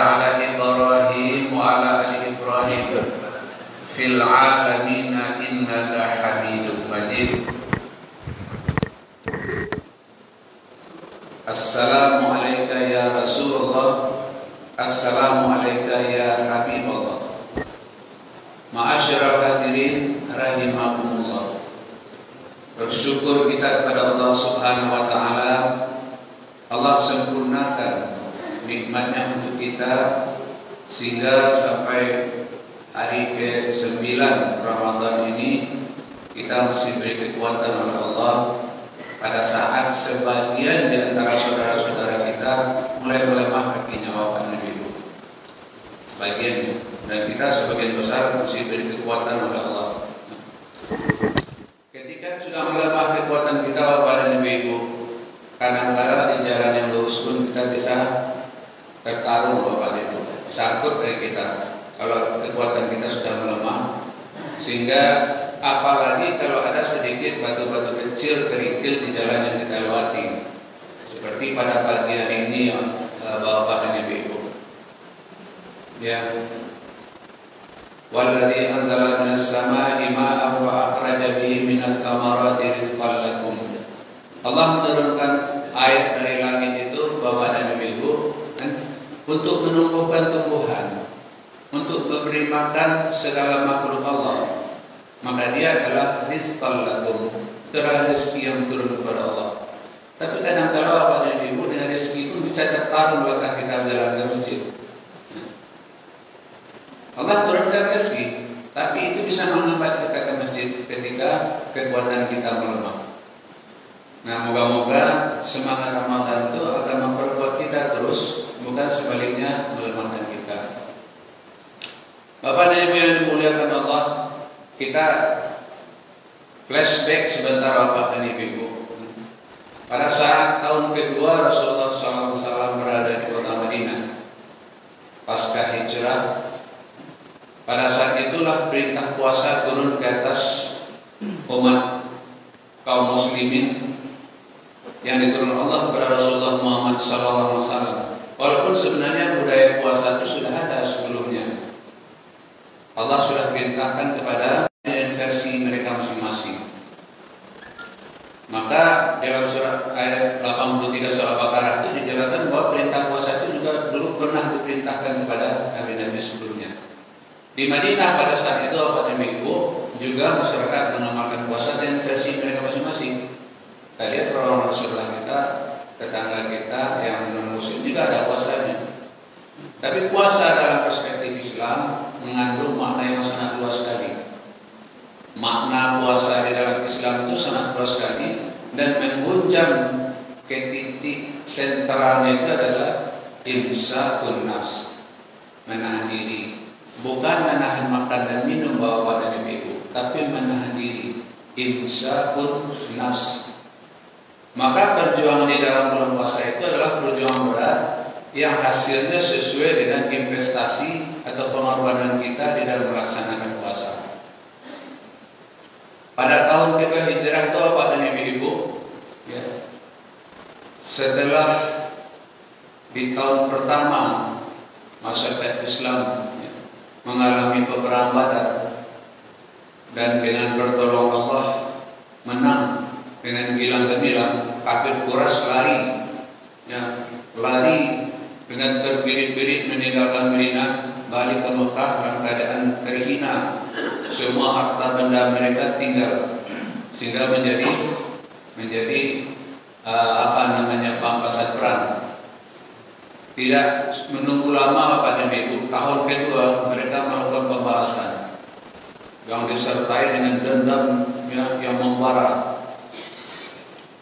ala Ibrahim wa ala ali Ibrahim fil alamin innaka Hamidum Majid. Assalamu alayka ya Rasulullah, assalamu alayka ya Habibullah. Ma'asyiral hadirin rahimakumullah. Bersyukur kita kepada Allah Subhanahu wa taala. Allah sempurnakan nikmatnya untuk kita sehingga sampai hari ke-9 Ramadan ini kita masih diberi kekuatan oleh Allah. Pada saat sebagian di antara saudara-saudara kita mulai melemah kakinya Bapak dan Ibu, sebagian, dan kita sebagian besar masih diberi kekuatan oleh Allah. Ketika sudah melemah kekuatan kita Bapak dan Ibu, kadang-kadang di jalan yang lurus pun kita bisa tertarung Bapak dan Ibu, sangkut dari kita kalau kekuatan kita sudah melemah, sehingga apalagi kalau ada sedikit batu-batu kecil kerikil di jalan yang kita lewati, seperti pada pagi hari ini Bapak dan Ibu. Ya, walladzi anzala minas samaa'i maa'an wa akhraja bihi minats thamarati rizqan lakum. Allah menurunkan air dari langit itu Bapak dan Ibu untuk menumbuhkan tumbuhan, untuk memberi makan segala makhluk Allah. Maka dia adalah rizqan lakum, itulah rezeki yang turun kepada Allah. Tapi kadang-kadang Bapak dan Ibu dengan rezeki pun bisa tertarung langkah kita berjalan ke masjid. Allah turunkan rezeki, tapi itu bisa menghambat kita ke masjid ketika kekuatan kita melemah. Nah, moga-moga semangat Ramadan itu akan memperkuat kita terus, bukan sebaliknya melemahkan kita. Bapak dan Ibu yang dimuliakan Allah, kita flashback sebentar Bapak dan Ibu. Pada saat tahun kedua Rasulullah SAW berada di kota Madinah pasca hijrah, pada saat itulah perintah puasa turun ke atas umat kaum muslimin yang diturunkan Allah kepada Rasulullah Muhammad SAW. Walaupun sebenarnya budaya puasa itu sudah ada sebelumnya, Allah sudah perintahkan kepada versi mereka masing-masing. Maka dalam surat ayat 83 surah Baqarah itu dijelaskan bahwa perintah puasa itu juga dulu pernah diperintahkan kepada nabi-nabi sebelumnya. Di Madinah pada saat itu Bapak dan Ibu juga masyarakat mengamalkan puasa dan versi mereka masing-masing. Tadi orang-orang sebelah kita, tetangga kita yang non-muslim juga ada puasanya. Tapi puasa dalam perspektif Islam mengandung makna yang sangat luas sekali. Makna puasa di dalam Islam itu sangat luas sekali dan mengguncang ke titik sentralnya itu adalah imsakun nafs, menahan diri, bukan menahan makan dan minum Bapak dan Ibu, tapi menahan diri, imsakun nafs. Maka perjuangan di dalam bulan puasa itu adalah perjuangan berat yang hasilnya sesuai dengan investasi atau pengorbanan kita di dalam melaksanakan puasa. Pada tahun kedua hijrah itu Bapak dan Ibu, ya, setelah di tahun pertama masyarakat Islam mengalami peperangan Badar dan dengan pertolongan Allah menang dengan gilang gemilang, kafir Quraisy lari, ya, lari dengan terbirit-birit meninggalkan Madinah, balik ke Mekah dalam keadaan terhina. Semua harta benda mereka tinggal, sehingga menjadi pampasan perang. Tidak menunggu lama Bapak dan Ibu, tahun kedua mereka melakukan pembalasan yang disertai dengan dendam yang membara.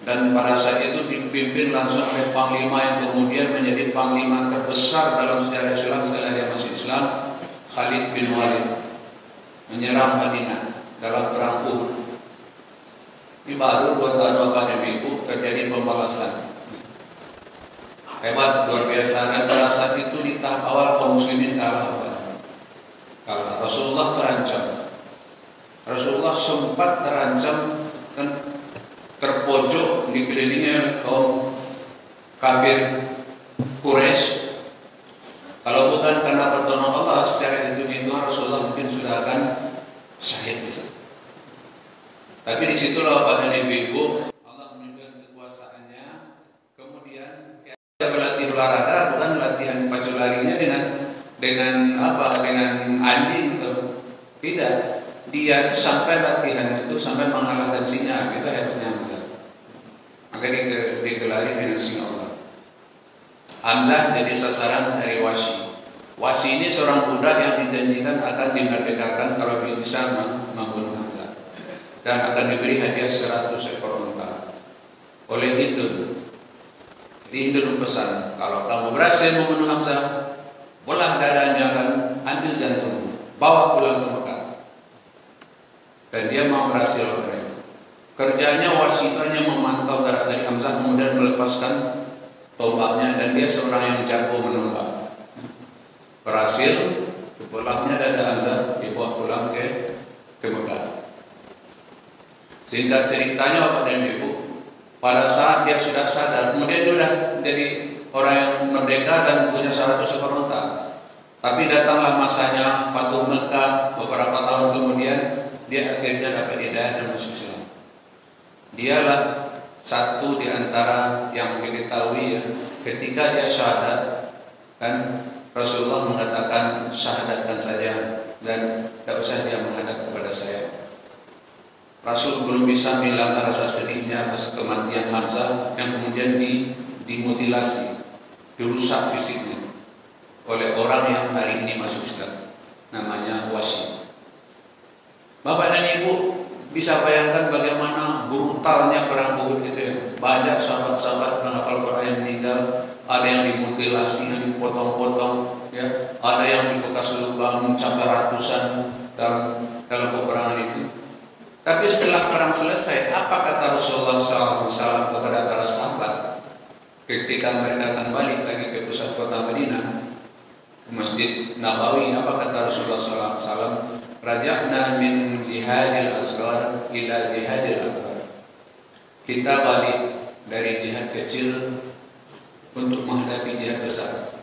Dan pada saat itu dipimpin langsung oleh panglima yang kemudian menjadi panglima terbesar dalam sejarah Islam setelah dia masuk Islam, Khalid bin Walid, menyerang Madinah dalam perang Uhud. Ini baru 2 tahun Bapak dan Ibu terjadi pembalasan. Hebat, luar biasa. Dan pada saat itu di tahap awal kaum muslimin kalah. Rasulullah terancam. Rasulullah sempat terancam dan terpojok dikelilingi kaum kafir Quraisy. Kalau syahid bisa. Tapi disitulah pada ibu Allah menunjukkan kekuasaannya. Kemudian dia berlatih olahraga, bukan latihan pacu larinya dengan apa? Dengan anjing atau tidak. Dia sampai latihan itu sampai mengalahkan singa. Itu hebatnya Hamzah. Maka digelari dengan singa Allah. Hamzah jadi sasaran dari Wahsy. Wahsy ini seorang budak yang dijanjikan akan dimerdekakan kalau dia bisa membunuh Hamzah, dan akan diberi hadiah 100 ekor unta oleh Hindun. Jadi Hindun berpesan, kalau kamu berhasil membunuh Hamzah, belah dadanya, kan, ambil jantung, bawa pulang ke Mekah. Dan dia mau berhasil oleh kerjanya Wahsy hanya memantau gerak dari Hamzah, kemudian melepaskan tombaknya, dan dia seorang yang jago menembak. Berhasil, dipulangnya dada Hamzah dibawa pulang ke Mekah. Sehingga ceritanya Bapak dan Ibu, pada saat dia sudah sadar, kemudian dia sudah jadi orang yang merdeka dan punya 100 ekor unta. Tapi datanglah masanya Fatuh Mekah beberapa tahun kemudian, dia akhirnya dapat hidayah dan masuk Islam. Dialah satu di antara yang diketahui ya, ketika dia syahadat, kan Rasulullah mengatakan syahadatkan saja dan tidak usah dia menghadap kepada saya. Rasul belum bisa menghilangkan rasa sedihnya atas kematian Hamzah yang kemudian dimutilasi, dirusak fisiknya oleh orang yang hari ini masuk Islam, namanya Wahsy. Bapak dan Ibu bisa bayangkan bagaimana brutalnya perang Uhud itu ya. Banyak sahabat-sahabat penghafal Quran yang meninggal, ada yang dimutilasi, yang dipotong-potong, ya, ada yang dibekas lubang mencapai ratusan dalam peperangan itu. Tapi setelah perang selesai, apa kata Rasulullah SAW kepada para sahabat ketika mereka akan balik lagi ke pusat kota Madinah, ke Masjid Nabawi? Apa kata Rasulullah SAW? Raja'na min jihadil asghar ila jihadil akbar. Kita balik dari jihad kecil untuk menghadapi jihad besar,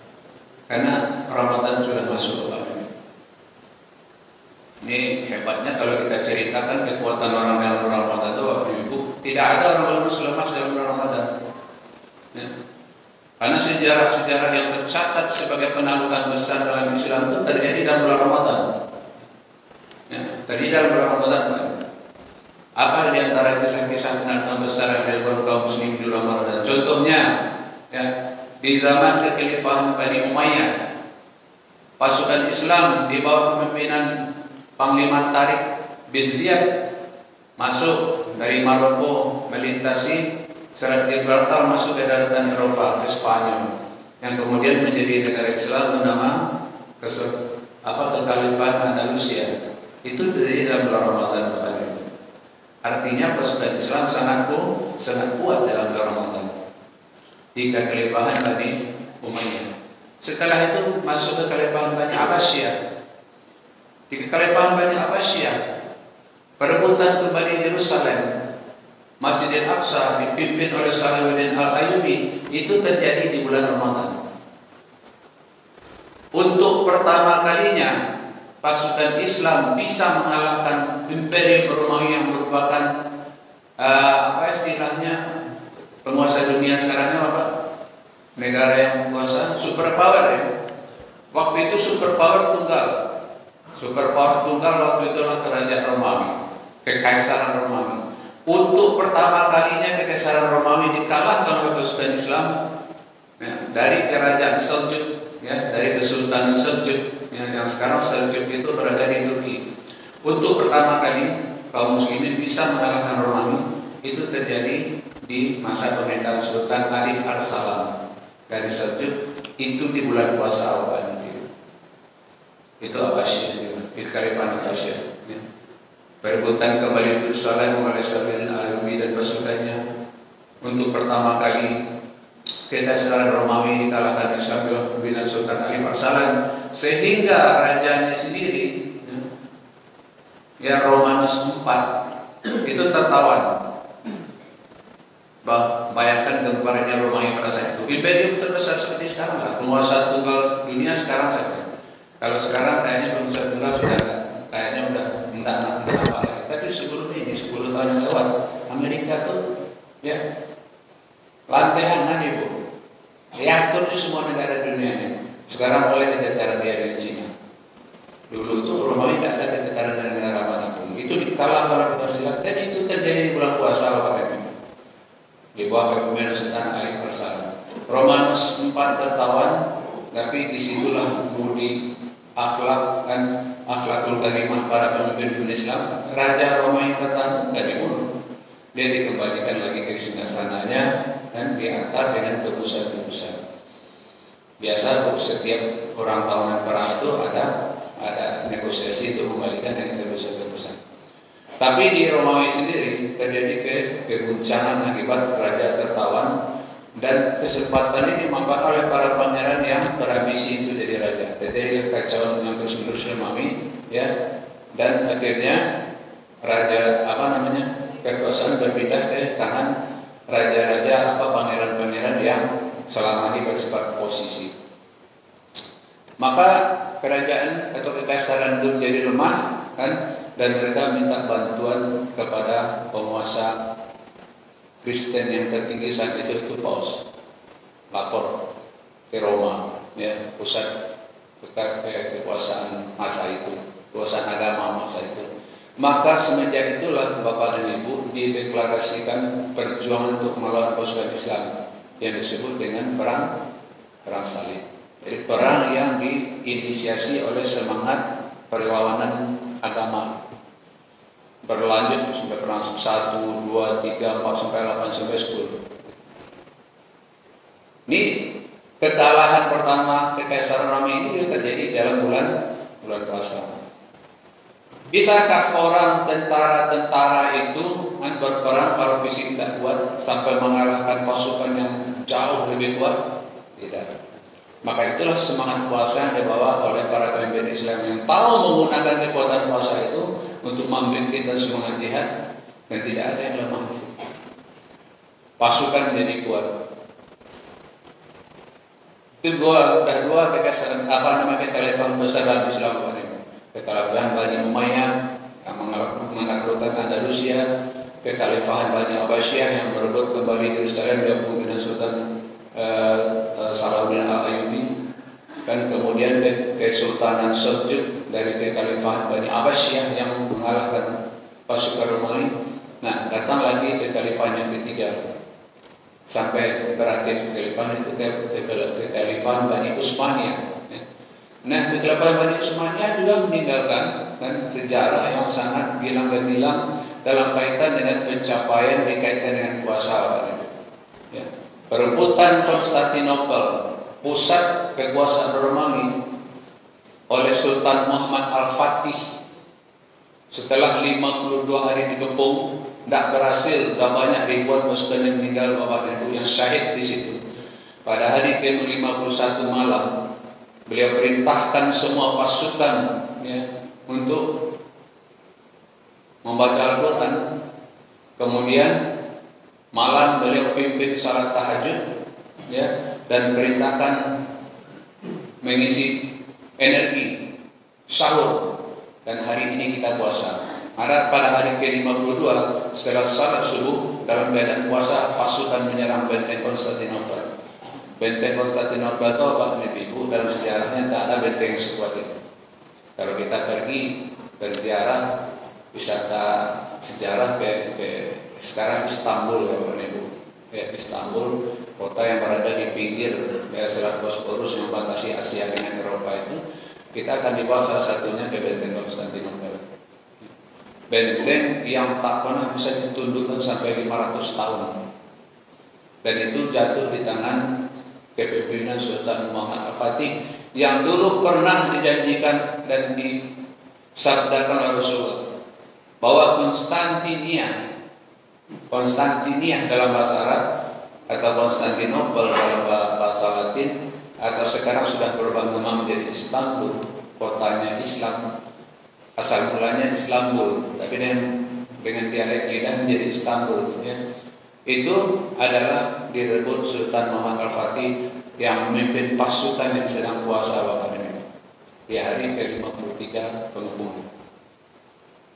karena Ramadan sudah masuk. Ini hebatnya kalau kita ceritakan kekuatan orang dalam Ramadan itu, Bapak Ibu, tidak ada orang lemas dalam Ramadan. Ya. Karena sejarah-sejarah yang tercatat sebagai penaklukan besar dalam Islam itu terjadi dalam bulan Ramadan. Ya, terjadi dalam bulan Ramadan. Apa di antara kisah-kisah penaklukan besar yang dilakukan kaum muslim di bulan Ramadan? Contohnya, ya, di zaman kekhalifahan Bani Umayyah, pasukan Islam di bawah kepemimpinan Panglima Tariq bin Ziyad masuk dari Maroko, melintasi Selat Gibraltar, masuk ke daratan Eropa, ke Spanyol, yang kemudian menjadi negara Islam bernama Kekhalifahan Andalusia. Itu terjadi dalam bulan Ramadan. Artinya pasukan Islam sangat kuat dalam bulan Ramadan di kekhalifahan Bani Umayyah. Setelah itu masuk ke kekhalifahan Bani Abbasiyah. Di kekhalifahan Bani Abbasiyah, perebutan kembali Yerusalem, Masjidil Aqsa dipimpin oleh Salahuddin Al-Ayyubi, itu terjadi di bulan Ramadan. Untuk pertama kalinya pasukan Islam bisa mengalahkan Imperium Romawi yang merupakan apa istilahnya penguasa dunia sekarangnya, Bapak? Negara yang menguasa superpower ya. Waktu itu superpower tunggal waktu itu adalah kerajaan Romawi, kekaisaran Romawi. Untuk pertama kalinya kekaisaran Romawi dikalahkan oleh pasukan Islam, ya, dari kerajaan Seljuk, ya, dari Kesultanan Seljuk, ya, yang sekarang Seljuk itu berada di Turki. Untuk pertama kali kaum muslimin bisa mengalahkan Romawi, itu terjadi di masa pemerintahan Sultan Alif Arsalan dari Seljuk, itu di bulan puasa Awan. Itu Abbasiyah, di kekhalifahan Abbasiyah. Ya. Perebutan kembali Yerusalem oleh Salahuddin Al-Ayyubi dan pasukannya. Untuk pertama kali kekaisaran Romawi dikalahkan oleh pimpinan Sultan Alif Arsalan, sehingga rajanya sendiri, ya Romanus IV, itu tertawan. Bayangkan gemparnya Romawi pada saat itu. Imperium terbesar seperti sekarang lah, penguasa tunggal dunia sekarang saja. Kalau sekarang kayaknya penguasa tunggal sudah kayaknya udah tidak tahun yang lewat, Amerika tuh ya lantehan Ibu. Reaktor di semua negara dunia ini. Sekarang mulai ada ketara dia dengan Cina. Dulu itu Romawi tidak ada ketara dengan negara manapun. Itu dikalah oleh Persia dan itu terjadi di bulan puasa Bapak Ibu. Di bawah kepemimpinan Sultan Ali Persara. Romanus 4 tertawan, tapi disitulah budi akhlak dan akhlakul karimah para pemimpin Islam. Raja Roma yang pertama tidak dibunuh, dia dikembalikan lagi ke singgasananya dan diantar dengan tebusan-tebusan. Biasa setiap orang tahunan perang itu ada negosiasi untuk kembalikan dengan tebusan-tebusan. Tapi di Romawi sendiri terjadi keguncangan akibat raja tertawan, dan kesempatan ini dimanfaatkan oleh para pangeran yang berambisi itu jadi raja. Terjadi kekacauan yang terus-menerus Romawi, ya, dan akhirnya raja kekuasaan berpindah ke tangan raja-raja pangeran-pangeran yang selama ini bersifat posisi. Maka kerajaan atau kekaisaran itu menjadi lemah, kan, dan mereka minta bantuan kepada penguasa Kristen yang tertinggi saat itu Paus. Lapor ke Roma, ya, pusat kekuasaan masa itu, kekuasaan agama masa itu. Maka semenjak itulah Bapak dan Ibu dideklarasikan perjuangan untuk melawan pasukan Islam yang disebut dengan perang salib. Jadi perang yang diinisiasi oleh semangat perlawanan agama, berlanjut sampai perang 1, 2, 3, 4, sampai 8, sampai 10. Ini kekalahan pertama Kekaisaran Romawi ini terjadi dalam bulan puasa. Bisakah orang tentara itu berperang kalau fisik tidak kuat sampai mengalahkan pasukan yang jauh lebih kuat? Tidak. Maka itulah semangat puasa yang dibawa oleh para pemimpin Islam yang tahu menggunakan kekuatan puasa itu untuk membangkitkan semangat jihad, dan tidak ada yang lemah. Pasukan jadi kuat. Itu dua kekaisaran kekhalifahan besar dalam Islam. Kekhalifahan Bani Umayyah yang menaklukkan Andalusia, kekhalifahan Bani Abbasiyah yang merebut kembali Yerusalem dengan pimpinan Sultan Salahuddin Al-Ayyubi, dan kemudian Kesultanan Seljuk dari kekhalifahan Bani Abbasiyah yang mengalahkan pasukan Romawi. Nah, datang lagi kekhalifahan yang ketiga sampai berakhir kekhalifahan itu kekhalifahan Bani Utsmaniyah. Nah, kekhalifahan Bani Utsmaniyah juga meninggalkan sejarah yang sangat gilang gemilang dalam kaitan dengan pencapaian dikaitkan dengan puasa. Ya. Perebutan Konstantinopel, pusat kekuasaan Romawi, oleh Sultan Muhammad Al-Fatih, setelah 52 hari dikepung, tidak berhasil, dan banyak ribuan pasukan yang meninggal, Bapak dan Ibu, yang syahid di situ. Pada hari ke-51 malam, beliau perintahkan semua pasukan, ya, untuk membaca Al-Quran. Kemudian malam beliau pimpin salat tahajud, ya, dan perintahkan mengisi energi sahur, dan hari ini kita puasa. Pada hari ke-52 setelah salat subuh dalam keadaan puasa, pasukan menyerang benteng Konstantinopel. Benteng Konstantinopel itu Bapak Ibu dalam sejarahnya tak ada benteng sekuat itu. Kalau kita pergi berziarah wisata sejarah ke sekarang Istanbul, ya Bapak Ibu, ya, Istanbul, kota yang berada di pinggir Selat Bosporus yang membatasi Asia dengan Eropa itu, kita akan dibawa salah satunya ke benteng Konstantinopel. Benteng yang tak pernah bisa ditundukkan sampai 500 tahun, dan itu jatuh di tangan kepemimpinan Sultan Muhammad Al-Fatih yang dulu pernah dijanjikan dan disabdakan oleh Rasulullah bahwa Konstantinia dalam bahasa Arab atau Konstantinopel dalam bahasa Latin, atau sekarang sudah berubah nama menjadi Istanbul, kotanya Islam, asal mulanya Istanbul, tapi dengan dialek lidah menjadi Istanbul, ya. Itu adalah direbut Sultan Muhammad Al-Fatih yang memimpin pasukan yang sedang puasa Bapak ini di hari ke-53 penghubung.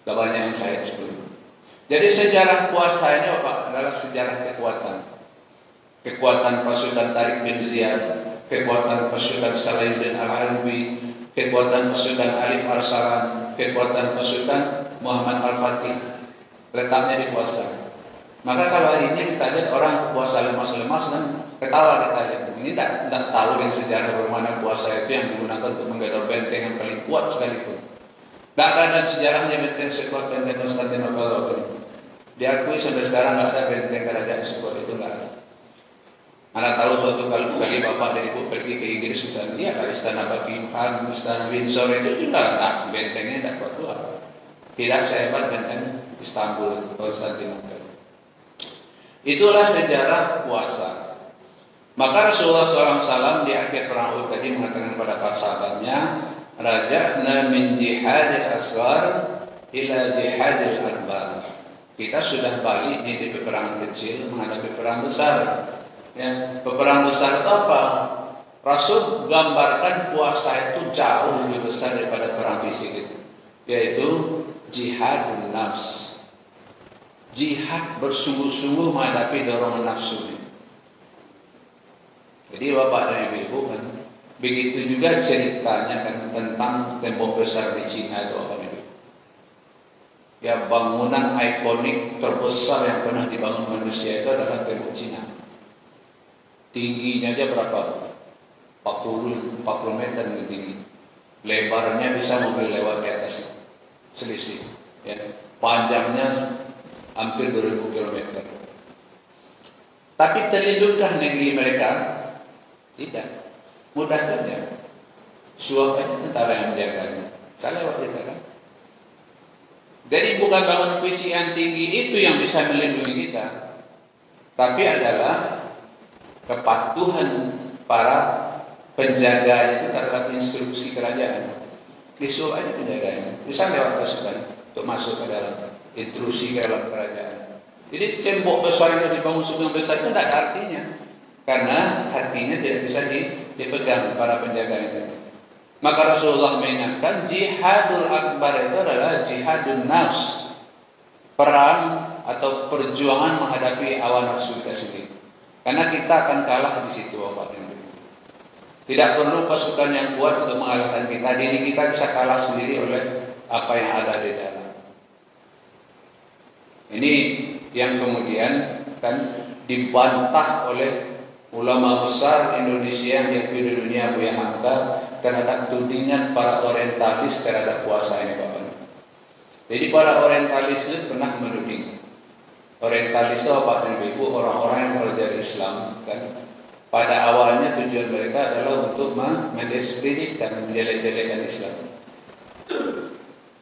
Banyak yang saya sebut. Jadi sejarah puasa ini Bapak adalah sejarah kekuatan pasukan Tariq bin Ziyad, kekuatan pasukan Salahuddin Al-Alwi, kekuatan pasukan Alif Arsalan, kekuatan pasukan Muhammad Al-Fatih. Letaknya di puasa. Maka kalau hari ini kita lihat orang puasa lemas-lemas kan ketawa kita lihat. Ini tidak tahu yang sejarah bagaimana puasa itu yang digunakan untuk menggedor benteng yang paling kuat sekalipun. Tidak ada sejarahnya benteng sekuat benteng Konstantinopel. Diakui sampai sekarang tidak ada benteng kerajaan sekuat itu, tidak ada. Anda tahu suatu kali Bapak dan Ibu pergi ke Inggris dan lihat istana Buckingham, istana Windsor itu juga bentengnya tidak kuat. Tidak sehebat benteng Istanbul, Konstantinopel. Itulah sejarah puasa. Maka Rasulullah SAW di akhir perang Uhud tadi mengatakan kepada para sahabatnya, raja'na min jihadil asghar ila jihadil akbar. Kita sudah balik di peperangan kecil menghadapi perang besar. Ya, peperang besar itu apa? Rasul gambarkan puasa itu jauh lebih besar daripada perang fisik itu, yaitu jihadun nafs. Jihad bersungguh-sungguh menghadapi dorongan nafsu. Jadi Bapak dan Ibu kan begitu juga ceritanya kan tentang tembok besar di Cina itu apa itu? Ya, bangunan ikonik terbesar yang pernah dibangun manusia itu adalah tembok Cina. Tingginya aja berapa? 40 meter tinggi. Lebarnya bisa mobil lewat di atas, selisih. Ya. Panjangnya hampir 2000 km. Tapi terlindungkah negeri mereka? Tidak. Mudah saja. Suapnya tentara yang menjaganya. Saya lewat kita kan. Jadi bukan bangun visi yang tinggi itu yang bisa melindungi kita, tapi adalah kepatuhan para penjaga itu terhadap instruksi kerajaan. Disuruh aja penjaganya. Bisa lewat pasukan untuk masuk ke dalam intrusi ke dalam kerajaan. Jadi tembok besar yang dibangun sebelum besar itu tidak ada artinya, karena hatinya tidak bisa dipegang para penjaga itu. Maka Rasulullah mengingatkan jihadul akbar itu adalah jihadun nafs, perang atau perjuangan menghadapi hawa nafsu kita sendiri. Karena kita akan kalah di situ, Bapak dan Ibu. Tidak perlu pasukan yang kuat untuk mengalahkan kita. Diri kita bisa kalah sendiri oleh apa yang ada di dalam. Ini yang kemudian kan dibantah oleh ulama besar Indonesia yang diakui di dunia, Buya Hamka, terhadap tudingan para orientalis terhadap puasa ini, Bapak. Jadi para orientalis itu pernah menuding. Orientalis itu Bapak dan Ibu, orang-orang yang belajar Islam kan. Pada awalnya tujuan mereka adalah untuk mendiskreditkan, menjelek-jelekan Islam.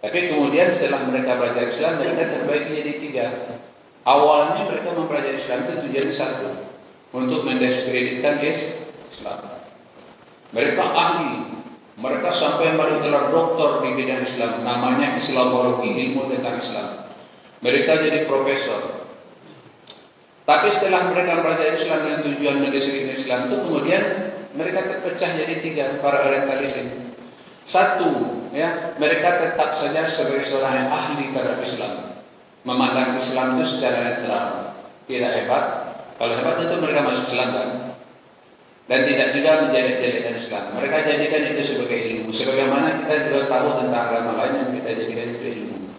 Tapi kemudian setelah mereka belajar Islam, mereka terbagi jadi 3. Awalnya mereka mempelajari Islam itu tujuannya 1, untuk mendiskreditkan Islam. Mereka ahli, mereka sampai meraih gelar doktor di bidang Islam, namanya Islamologi, ilmu tentang Islam. Mereka jadi profesor. Tapi setelah mereka belajar Islam dengan tujuan mendiskreditkan Islam itu, kemudian mereka terpecah jadi 3 para orientalis ini. 1, ya, mereka tetap saja sebagai seorang yang ahli terhadap Islam, memandang Islam itu secara netral, tidak hebat. Kalau hebat itu mereka masuk Islam kan, dan tidak juga menjelek-jelekan Islam. Mereka jadikan itu sebagai ilmu. Sebagaimana kita juga tahu tentang agama lain yang kita jadikan itu ilmu.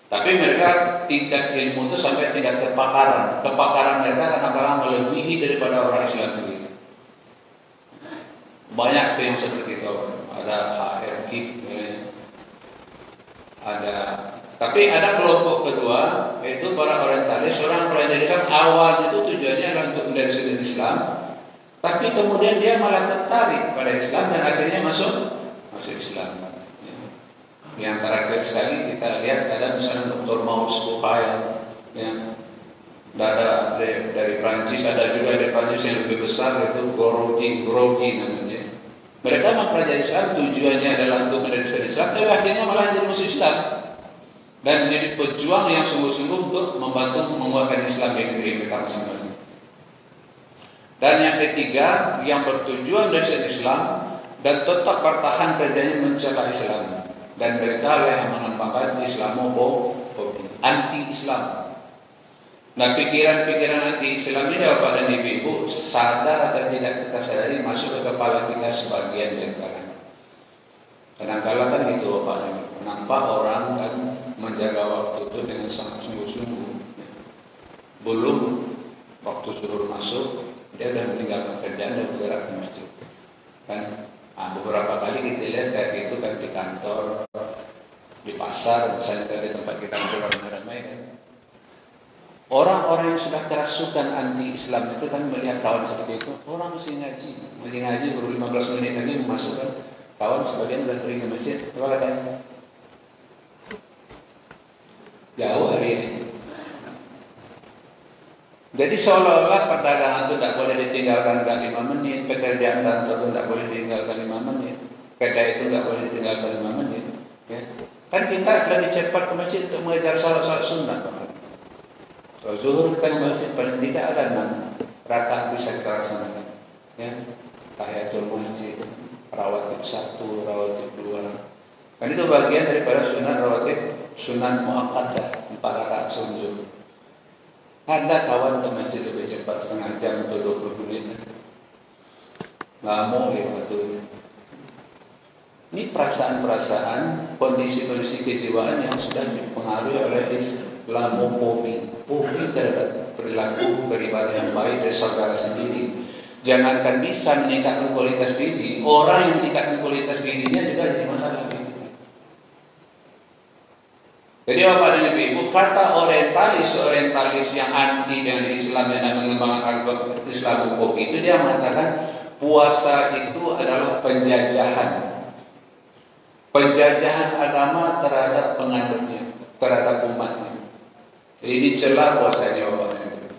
Tapi mereka tingkat ilmu itu sampai tingkat kepakaran. Kepakaran mereka kadang-kadang melebihi daripada orang Islam sendiri. Banyak tuh yang seperti itu. Ada HRQ, tapi ada kelompok kedua, yaitu para orientalis, orang pelajar Islam. Awalnya itu tujuannya adalah untuk mendiskreditkan Islam, tapi kemudian dia malah tertarik pada Islam dan akhirnya masuk Islam. Yang terakhir sekali kita lihat ada misalnya Dr. Maurice Bucaille, ya, ada dari Prancis, ada juga dari Prancis yang lebih besar, yaitu Grogi namanya. Mereka mempelajari Islam, tujuannya adalah untuk mendiskreditkan Islam, tapi akhirnya malah jadi musuh Islam dan menjadi pejuang yang sungguh-sungguh untuk membantu menguatkan Islam di negeri mereka masing-masing. Dan yang ketiga, yang bertujuan mendiskreditkan Islam dan tetap bertahan kerjanya mencela Islam, dan mereka yang mengamalkan Islamophobia, anti-Islam. Nah, pikiran-pikiran anti-Islam ini Bapak dan Ibu, sadar atau tidak kita sadari masuk ke kepala kita sebagian di antaranya. Kadang-kadang kan gitu Bapak dan Ibu, nampak orang kan menjaga waktu itu dengan sangat sungguh-sungguh. Belum waktu suruh masuk, dia sudah meninggalkan kerjaan dan bergerak ke masjid. Kan, beberapa kali kita lihat kayak gitu kan di kantor, di pasar, misalnya di tempat kita ramai-ramai kan. Orang-orang yang sudah kerasukan anti-Islam itu kan melihat kawan seperti itu, orang mesti ngaji baru 15 menit lagi memasukkan kawan sebagian sudah pergi ke masjid. Apa katanya? Jauh hari ini. Jadi seolah-olah perdagangan itu tidak boleh ditinggalkan 5 menit, pekerjaan kantor itu tidak boleh ditinggalkan 5 menit, kerja itu tidak boleh ditinggalkan 5 menit. Ya. Kan kita lebih cepat ke masjid untuk mengejar salat sunnah. Kalau zuhur kita ke masjid paling tidak ada 6 rakaat bisa kita laksanakan. Ya. Tahiyatul masjid, rawatib 1, rawatib 2. Kan itu bagian daripada sunnah rawatib, sunnah muakkadah 4 rakaat zuhur. Ada kawan ke masjid lebih cepat setengah jam atau 20 menit. Nggak mau lewat itu. Ini perasaan-perasaan, kondisi-kondisi kejiwaan yang sudah dipengaruhi oleh Islamofobi. Fobi terhadap perilaku beribadah yang baik dari saudara sendiri. Jangankan bisa meningkatkan kualitas diri, orang yang meningkatkan kualitas dirinya juga jadi masalah. Jadi Bapak dan Ibu, kata orientalis yang anti dengan Islam dan mengembangkan Islamofobi itu dia mengatakan puasa itu adalah penjajahan agama terhadap penganutnya, terhadap umatnya. Jadi ini celah puasanya Bapak dan Ibu.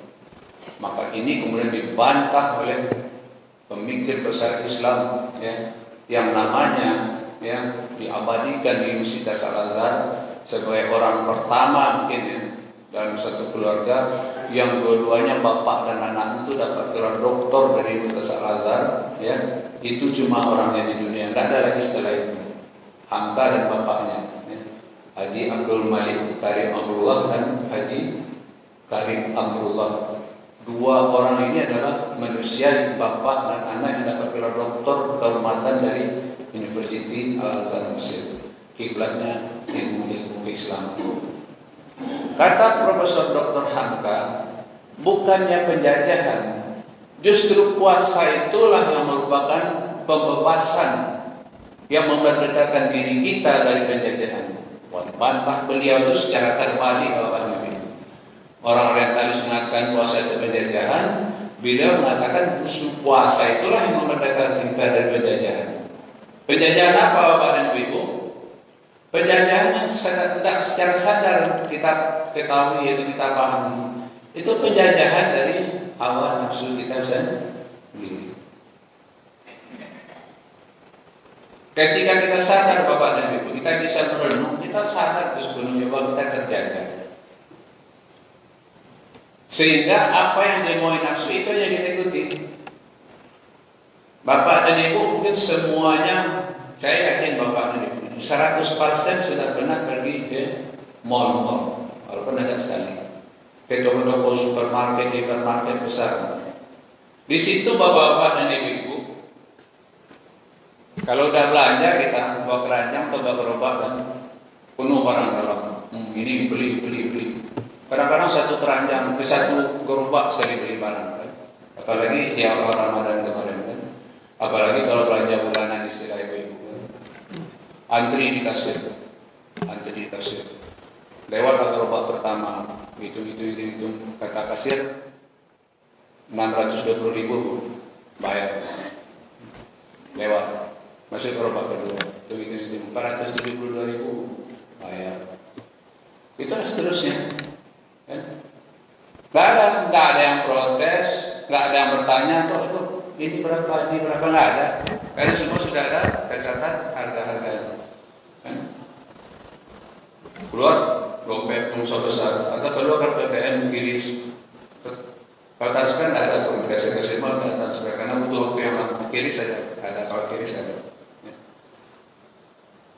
Maka ini kemudian dibantah oleh pemikir besar Islam ya, yang namanya ya diabadikan di Universitas Al-Azhar sebagai orang pertama mungkin ya dalam satu keluarga yang dua-duanya bapak dan anak itu dapat gelar doktor dari Universitas Al-Azhar ya, itu cuma orangnya di dunia, tidak ada lagi setelah itu. Hamka dan bapaknya ya. Haji Abdul Malik Karim Amrullah dan Haji Karim Amrullah. Dua orang ini adalah manusia bapak dan anak yang dapat gelar doktor kehormatan dari University Al-Azhar Mesir. Kiblatnya ilmu Islam. Kata Profesor Dr. Hamka, bukannya penjajahan, justru puasa itulah yang merupakan pembebasan yang memerdekakan diri kita dari penjajahan. Bantah beliau itu secara terbalik Bapak Ibu. Orang orientalis mengatakan puasa itu penjajahan, beliau mengatakan puasa itulah yang memerdekakan kita dari penjajahan. Penjajahan apa Bapak dan Ibu? Penjajahan yang tidak secara sadar kita ketahui atau kita pahami, itu penjajahan dari hawa nafsu kita sendiri. Ketika kita sadar Bapak dan Ibu, kita bisa merenung, kita sadar sebenarnya bahwa kita terjaga. Sehingga apa yang dimauin nafsu itu yang kita ikuti. Bapak dan Ibu mungkin semuanya, saya yakin Bapak dan Ibu 100% sudah pernah pergi ke mall-mall, walaupun agak sekali, ke toko-toko supermarket, hipermarket besar. Di situ bapak-bapak dan ibu-ibu, kalau udah belanja kita bawa keranjang atau bawa gerobak dan penuh barang dalam. Ini beli. Kadang-kadang satu keranjang, satu gerobak sekali beli barang. Kan? Apalagi di awal Ramadan kemarin kan. Apalagi kalau belanja bulanan istilah ibu-ibu. Antri di kasir. Lewat gerobak pertama, hitung, kata kasir 620.000 bayar. Lewat, masuk gerobak kedua, hitung 472.000 bayar. Itu seterusnya. Nggak ada yang protes, nggak ada yang bertanya kok itu ini berapa, nggak ada. Karena semua sudah ada tercatat harga-harganya. Kan? Keluar dompet pengusaha besar atau keluar PPN kiris. Kalau transfer nggak ada tuh, kasih mal nggak transfer karena butuh waktu yang lama. Kiris saja ada, kalau kiris ada.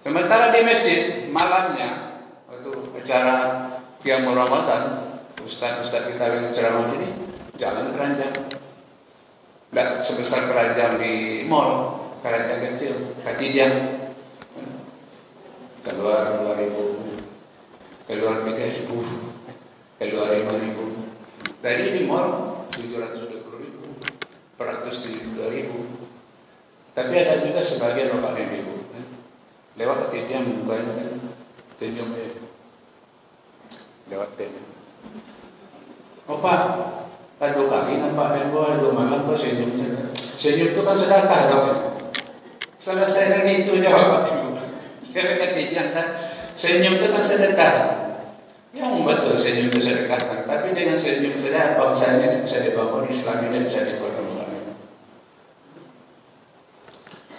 Sementara di masjid malamnya waktu acara Qiyamul Ramadan Ustaz-ustaz kita yang ceramah ini jalan keranjang, nggak sebesar keranjang di mall, keranjang kecil, kaki dia keluar 2.000, keluar 3.000, keluar 5.000. Tadi di mall 720.000, 472.000. Tapi ada juga sebagian bapak dan ibu lewat kaki dia mukanya kan senyum ya, lewat tenda. Oh Pak, ada 2 kali nampak dan gua 2 malam gua senyum saja. Senyum itu kan sedekah dong. Selesai dari itu jawab ibu. Kayak ketidian kan, senyum itu kan sedekah. Yang betul senyum itu sedekah kan, tapi dengan senyum saja bangsanya bisa dibangun, Islam ini bisa dibangun.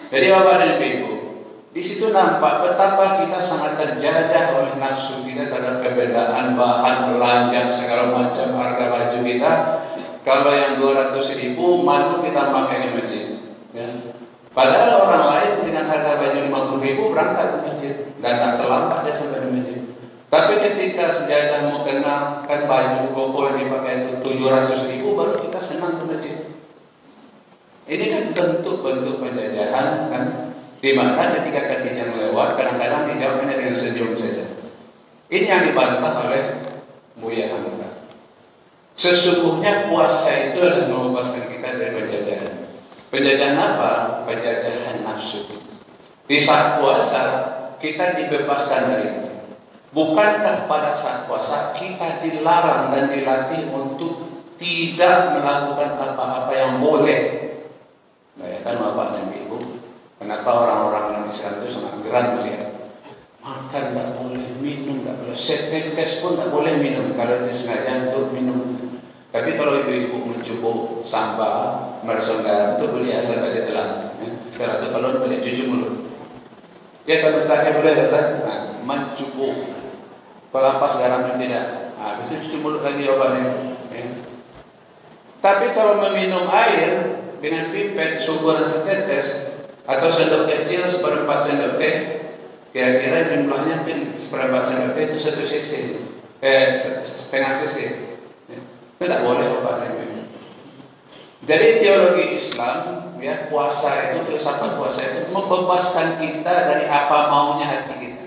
Jadi bapak dan ibu, di situ nampak betapa kita sangat terjajah oleh nafsu kita terhadap perbedaan bahan belanja segala macam harga baju kita. Kalau yang 200.000 malu kita pakai di masjid. Ya. Padahal orang lain dengan harga baju 50.000 berangkat ke masjid dan tak terlambat dia sampai di masjid. Tapi ketika sejadah mau kenakan baju koko yang dipakai itu 700.000 baru kita senang ke masjid. Ini kan bentuk-bentuk penjajahan kan, di mana ketika ketiga lewat kadang-kadang dijawabnya dengan senyum saja. Ini yang dibantah oleh Buya Hamka. Sesungguhnya puasa itu adalah membebaskan kita dari penjajahan. Penjajahan apa? Penjajahan nafsu. Di saat puasa kita dibebaskan dari itu. Bukankah pada saat puasa kita dilarang dan dilatih untuk tidak melakukan apa-apa yang boleh? Bayangkan bapak dan ibu, kenapa orang-orang Islam itu sangat geram melihat makan tak boleh, minum tak boleh, setetes pun tak boleh minum kalau itu sengaja untuk minum. Tapi kalau ibu-ibu mencukup sampah, meresap garam itu boleh asal tak ditelan. Setelah itu kalau boleh cuci mulut. Ya kalau saja boleh datang, mencukup. Kalau pas garamnya tidak, itu cuci mulut lagi obatnya. Tapi kalau meminum air dengan pipet seumuran setetes atau sendok kecil 1/4 sendok teh, kira-kira jumlahnya seperempat sendok teh itu 1 cc, setengah cc. Itu tidak boleh obatnya. Jadi teologi Islam, ya puasa itu, filsafat puasa itu membebaskan kita dari apa maunya hati kita.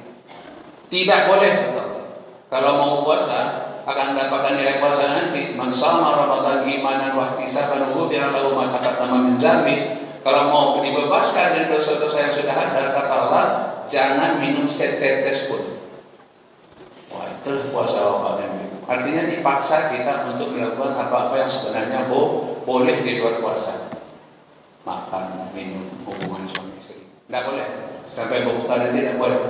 Tidak boleh kalau mau puasa akan mendapatkan nilai puasa nanti. Man shama Ramadan imanan wa ihtisaban ghufira lahu ma taqaddama min dzambi. Kalau mau dibebaskan dari dosa-dosa yang sudah ada, kata Allah, jangan minum setetes pun. Wah, itulah puasa Ramadan. Artinya dipaksa kita untuk melakukan apa-apa yang sebenarnya boleh di luar puasa. Makan, minum, hubungan suami istri. Tidak boleh. Sampai berbuka tidak boleh.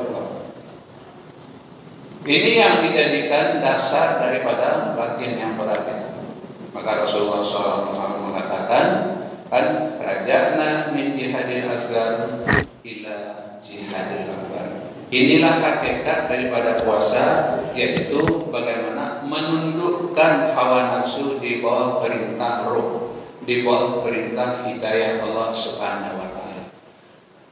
Ini yang dijadikan dasar daripada latihan yang berat. Maka Rasulullah SAW mengatakan, "An raja'na min jihadil asghar ila jihadil akbar." Inilah hakikat daripada puasa, yaitu bagaimana menundukkan hawa nafsu di bawah perintah roh, di bawah perintah hidayah Allah Subhanahu wa taala.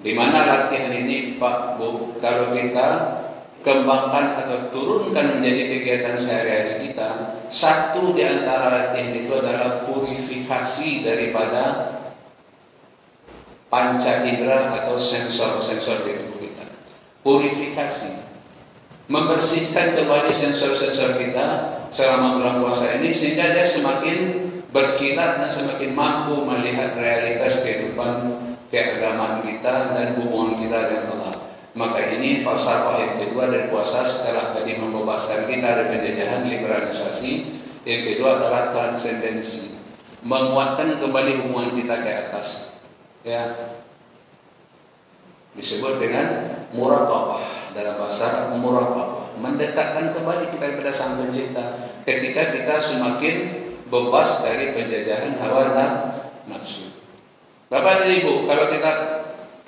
Di mana latihan ini Pak Bu, kalau kita kembangkan atau turunkan menjadi kegiatan sehari-hari kita, satu di antara latihan itu adalah purifikasi daripada panca indera atau sensor-sensor di tubuh kita. Purifikasi, membersihkan kembali sensor-sensor kita selama bulan puasa ini sehingga dia semakin berkilat dan semakin mampu melihat realitas kehidupan keagamaan kita dan hubungan kita dengan Allah. Maka ini falsafah yang kedua dari puasa setelah tadi membebaskan kita dari penjajahan liberalisasi. Yang kedua adalah transendensi, menguatkan kembali hubungan kita ke atas. Ya, disebut dengan muraqabah dalam bahasa muraqabah, mendekatkan kembali kita kepada Sang Pencipta ketika kita semakin bebas dari penjajahan hawa nafsu. Bapak dan Ibu, kalau kita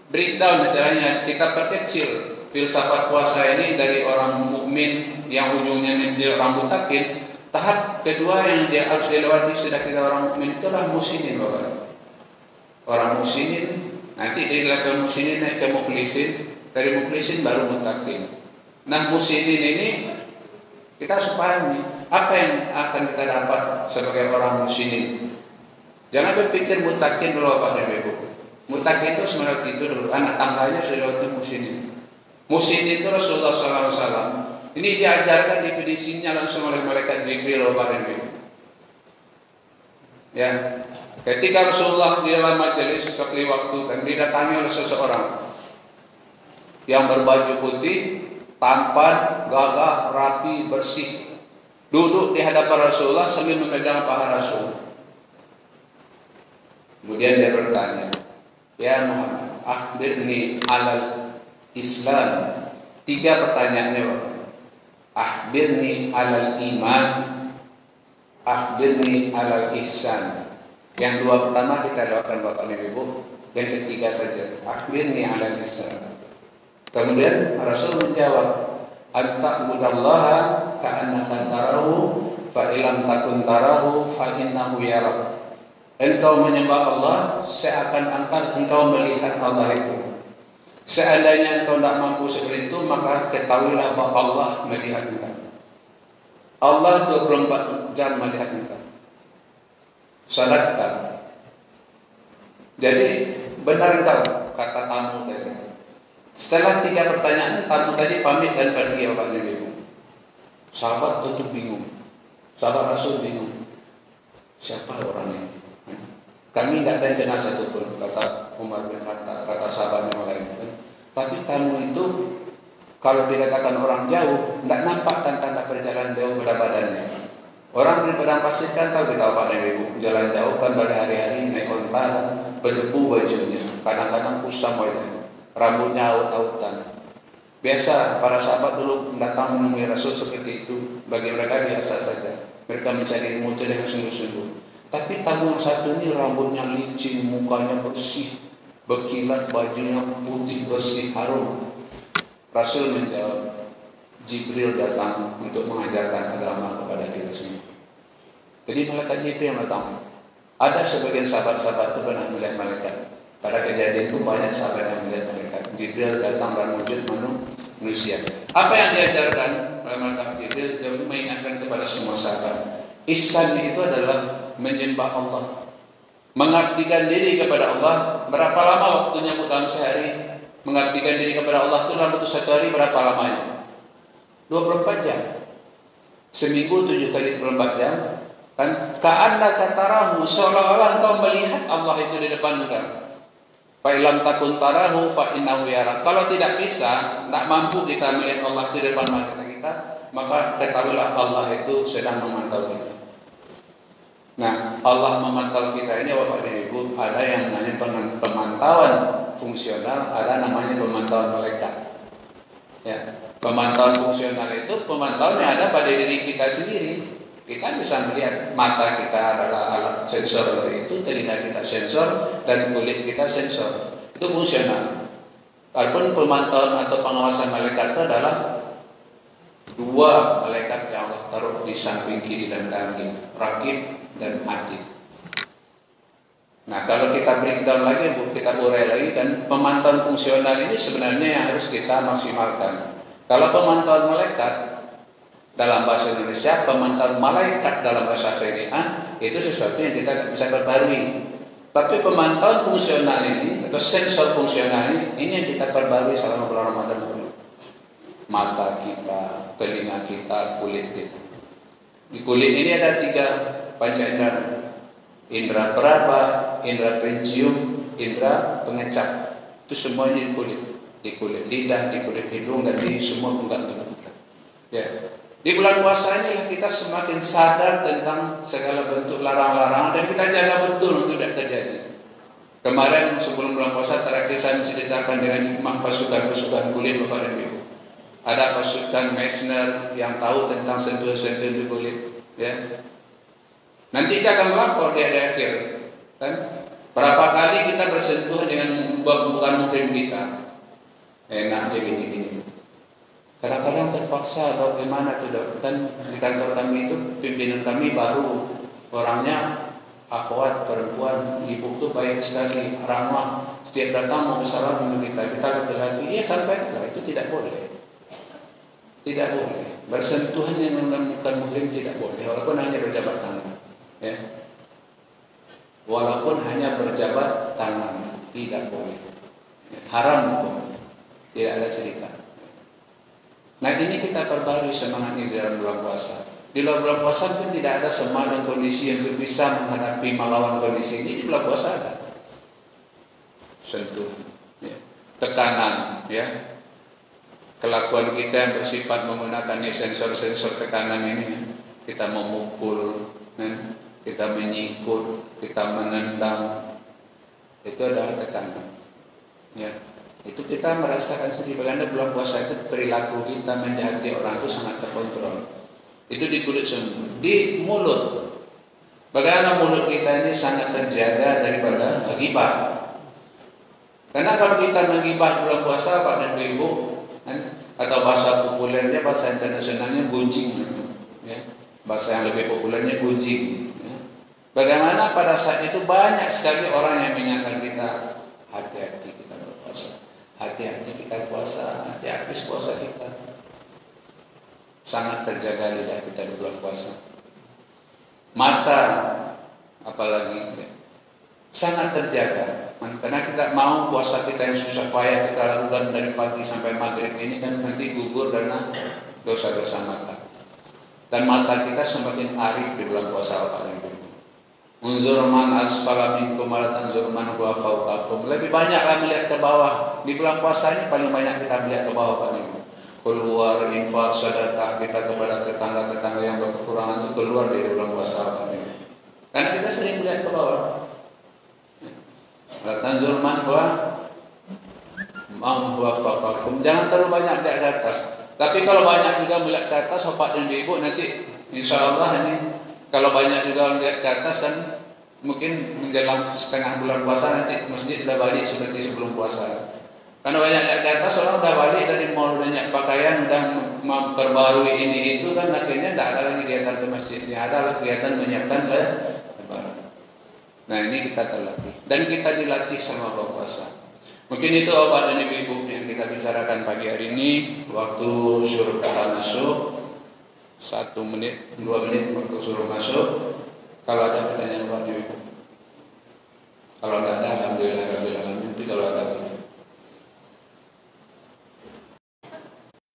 breakdown misalnya, kita perkecil filsafat puasa ini dari orang mukmin yang ujungnya dia orang mutakin. Tahap kedua yang dia harus dilewati sudah kita orang mukmin itulah musinin, Bapak. Orang musinin nanti dari level musinin naik ke muklisin, dari muklisin baru mutakin. Nah musinin ini kita harus pahami apa yang akan kita dapat sebagai orang muslimin? Jangan berpikir mutakin dulu Bapak dan Ibu. Mutakin itu sebenarnya itu dulu, anak tangganya sudah itu muslimin. Muslimin itu Rasulullah SAW. Ini diajarkan definisinya langsung oleh malaikat Jibril Bapak dan Ibu. Ya, ketika Rasulullah di dalam majelis suatu waktu dan didatangi oleh seseorang yang berbaju putih, tampan, gagah, rapi, bersih, duduk di hadapan Rasulullah sambil memegang paha Rasul. Kemudian dia bertanya, "Ya Muhammad, akhbirni alal Islam." 3 pertanyaannya Bapak. Akhbirni alal iman, akhbirni alal ihsan. Yang 2 pertama kita doakan Bapak dan Ibu, yang ketiga saja, akhbirni alal ihsan. Kemudian Rasul menjawab, "Anta'budallaha ka'annaka tarahu, fa illam takun tarahu fa innahu yarak." Engkau menyembah Allah seakan-akan engkau melihat Allah itu. Seandainya engkau tidak mampu seperti itu, maka ketahuilah bahwa Allah melihat engkau. Allah 24 jam melihat engkau. Sadaqta. Jadi benar engkau, kata tamu tadi. Setelah 3 pertanyaan, tamu tadi pamit dan pergi Bapak dan Ibu. Sahabat tentu bingung. Sahabat Rasul bingung. Siapa orang ini? Kami tidak ada yang kenal satupun, kata Umar bin Khattab, kata sahabat yang lain. Tapi tamu itu kalau dikatakan orang jauh, tidak nampak tanda perjalanan jauh pada badannya. Orang di padang pasir kan tahu kita Pak dan Ibu, jalan jauh kan berhari-hari naik onta, berdebu bajunya, kadang-kadang kusam wajahnya, rambutnya aut-autan. Biasa para sahabat dulu datang menemui Rasul seperti itu, bagi mereka biasa saja. Mereka mencari ilmu itu dengan sungguh-sungguh. Tapi tamu yang satu ini rambutnya licin, mukanya bersih, berkilat, bajunya putih bersih, harum. Rasul menjawab, Jibril datang untuk mengajarkan agama kepada kita semua. Jadi malaikat Jibril datang. Ada sebagian sahabat-sahabat itu pernah melihat malaikat. Pada kejadian itu banyak sahabat yang melihat malaikat. Jibril datang dalam wujud manusia. Apa yang diajarkan oleh malaikat Jibril? Dia mengingatkan kepada semua sahabat. Ihsan itu adalah menyembah Allah, mengabdikan diri kepada Allah. Berapa lama waktunya dalam sehari? Mengabdikan diri kepada Allah itu dalam satu hari berapa lamanya? 24 jam. Seminggu 7 kali 24 jam. Kan ka'annaka tarahu, seolah-olah engkau melihat Allah itu di depan engkau. Fa illam takun tarahu fa innahu yarak. Kalau tidak bisa, tidak mampu kita melihat Allah di depan mata kita, maka ketahuilah Allah itu sedang memantau kita. Nah, Allah memantau kita ini Bapak dan Ibu, ada yang namanya pemantauan fungsional, ada namanya pemantauan malaikat. Ya, pemantauan fungsional itu pemantauan yang ada pada diri kita sendiri. Kita bisa melihat mata kita adalah alat sensor itu, telinga kita sensor, dan kulit kita sensor. Itu fungsional. Walaupun pemantauan atau pengawasan malaikat itu adalah 2 malaikat yang Allah taruh di samping kiri dan kanan kita, Raqib dan Atid. Nah, kalau kita breakdown lagi, kita urai lagi, dan pemantauan fungsional ini sebenarnya yang harus kita maksimalkan. Kalau pemantauan malaikat dalam bahasa Indonesia, pemantauan malaikat dalam bahasa syariah itu sesuatu yang kita tidak bisa perbarui. Tapi pemantauan fungsional ini atau sensor fungsional ini yang kita perbarui selama bulan Ramadan dulu. Mata kita, telinga kita, kulit kita. Di kulit ini ada 3 panca indera. Indra peraba, indra pencium, indra pengecap. Itu semuanya di kulit. Di kulit lidah, di kulit hidung, dan di semua penggat tubuh kita. Ya. Di bulan puasa inilah kita semakin sadar tentang segala bentuk larang-larangan, dan kita jaga betul untuk tidak terjadi. Kemarin sebelum bulan puasa terakhir saya menceritakan dengan hikmah pasukan-pasukan kulit Bapak dan Ibu. Ada pasukan Meissner yang tahu tentang sentuhan-sentuhan di kulit, ya. Nanti kita akan melapor di akhir, kan? Berapa kali kita bersentuhan dengan bukan muhrim kita? Enak dia gini-gini. Kadang-kadang terpaksa atau gimana tuh, kan di kantor kami itu pimpinan kami baru, orangnya akhwat perempuan, ibu tuh baik sekali, ramah, setiap datang mau bersalam dengan kita laki-laki, iya sampai lah, itu tidak boleh. Tidak boleh. Bersentuhan yang bukan muhrim tidak boleh, walaupun hanya berjabat tangan. Ya. Walaupun hanya berjabat tangan, tidak boleh. Haram hukum, tidak ada cerita. Nah ini kita perbarui semangat ini dalam bulan puasa. Di bulan puasa pun tidak ada semangat dan kondisi yang bisa menghadapi melawan kondisi ini. Di bulan puasa ada sentuhan, ya. Tekanan, ya. Kelakuan kita yang bersifat menggunakan sensor-sensor tekanan ini, ya. Kita memukul, ya. Kita menyikut, kita menendang, itu adalah tekanan, ya. Itu kita merasakan sendiri. Bagaimana bulan puasa itu perilaku kita menjahati orang itu sangat terkontrol. Itu di kulit semua, di mulut. Bagaimana mulut kita ini sangat terjaga daripada ghibah. Karena kalau kita menggibah bulan puasa, Pak dan Ibu, kan, atau bahasa populernya, bahasa internasionalnya gunjing, ya. Bahasa yang lebih populernya gunjing. Ya. Bagaimana pada saat itu banyak sekali orang yang mengingatkan kita, hati-hati kita berpuasa, hati-hati kita puasa, nanti habis puasa kita. Sangat terjaga lidah kita di bulan puasa. Mata, apalagi, ya, sangat terjaga. Karena kita mau puasa kita yang susah payah kita lakukan dari pagi sampai maghrib ini kan nanti gugur karena dosa-dosa mata. Dan mata kita semakin arif di bulan puasa apa ini. Unzur man asfala minkum wa la tanzur man huwa fawqakum. Lebih banyaklah melihat ke bawah. Di bulan puasa ini paling banyak kita melihat ke bawah Pak Ibu. Keluar infak sedekah kita kepada tetangga-tetangga yang berkekurangan itu keluar dari bulan puasa Pak Ibu. Karena kita sering melihat ke bawah. La tanzur man huwa fawqakum. Jangan terlalu banyak melihat ke atas. Tapi kalau banyak juga melihat ke atas Bapak dan Ibu, nanti insya Allah ini kalau banyak juga melihat ke atas kan mungkin menjelang setengah bulan puasa nanti masjid sudah balik seperti sebelum puasa. Karena banyak lihat ke atas orang sudah balik dari mall, banyak pakaian, sudah memperbarui ini itu kan akhirnya tidak ada lagi kegiatan ke masjidnya, adalah kegiatan menyiapkan lebaran. Nah ini kita terlatih dan kita dilatih sama bulan puasa. Mungkin itu Bapak dan Ibu yang kita bicarakan pagi hari ini. Waktu suruh kita masuk 1 menit, 2 menit waktu suruh masuk. Kalau ada pertanyaan Bapak dan Ibu, kalau tidak ada alhamdulillah rabbil alamin. Tapi kalau ada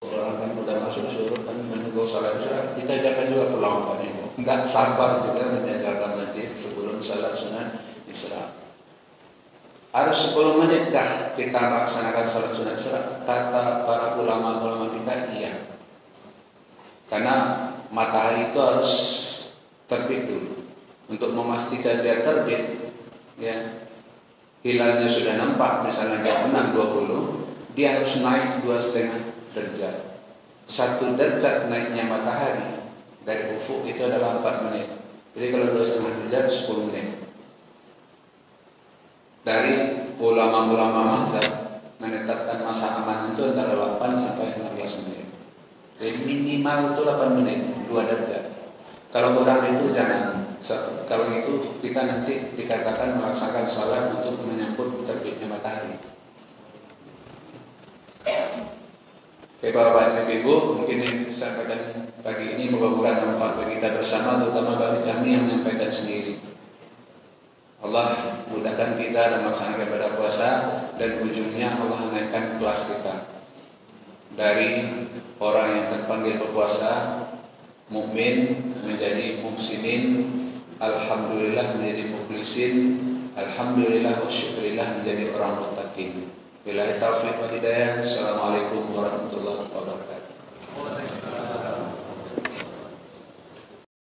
orang kan sudah masuk suruh kan menunggu salat isya, kita jaga juga pulang Bapak dan Ibu. Tidak sabar juga meninggalkan masjid sebelum salat sunat isya. Harus 10 menitkah kita melaksanakan salat sunat isya? Kata para ulama-ulama kita iya. Karena matahari itu harus terbit dulu. Untuk memastikan dia terbit, ya, hilalnya sudah nampak, misalnya jam 6.20, dia harus naik 2,5 derajat. 1 derajat naiknya matahari dari ufuk itu adalah 4 menit. Jadi kalau 2,5 derajat 10 menit. Dari ulama-ulama mazhab menetapkan masa aman itu antara 8 sampai 15 menit. Jadi minimal itu 8 menit, 2 derajat. Kalau kurang itu jangan. Kalau itu kita nanti dikatakan melaksanakan salat untuk menyambut terbitnya matahari. Oke Bapak dan Ibu, mungkin yang disampaikan pagi ini moga-moga manfaat bagi kita bersama, terutama bagi kami yang menyampaikan sendiri. Allah mudahkan kita dan melaksanakan ibadah puasa dan ujungnya Allah naikkan kelas kita dari orang yang terpanggil berpuasa mukmin menjadi muhsinin, alhamdulillah menjadi muflisin, alhamdulillah wa syukurillah menjadi orang muttaqin. Billahi taufiq wal hidayah. Assalamualaikum warahmatullahi wabarakatuh.